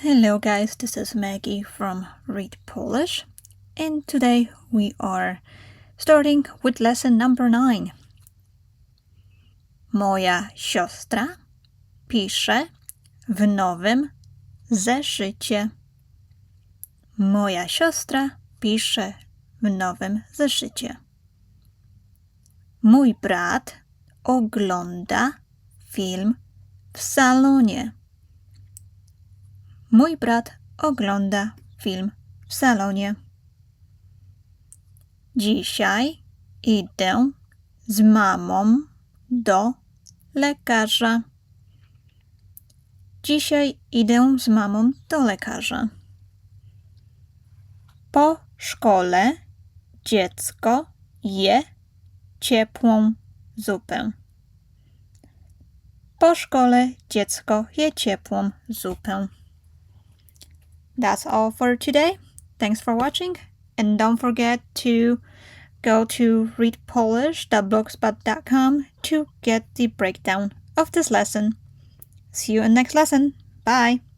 Hello guys, this is Maggie from Read Polish, and today we are starting with lesson number 9. Moja siostra pisze w nowym zeszycie. Moja siostra pisze w nowym zeszycie. Mój brat ogląda film w salonie. Mój brat ogląda film w salonie. Dzisiaj idę z mamą do lekarza. Dzisiaj idę z mamą do lekarza. Po szkole dziecko je ciepłą zupę. Po szkole dziecko je ciepłą zupę. That's all for today. Thanks for watching, and don't forget to go to readpolish.blogspot.com to get the breakdown of this lesson. See you in next lesson. Bye!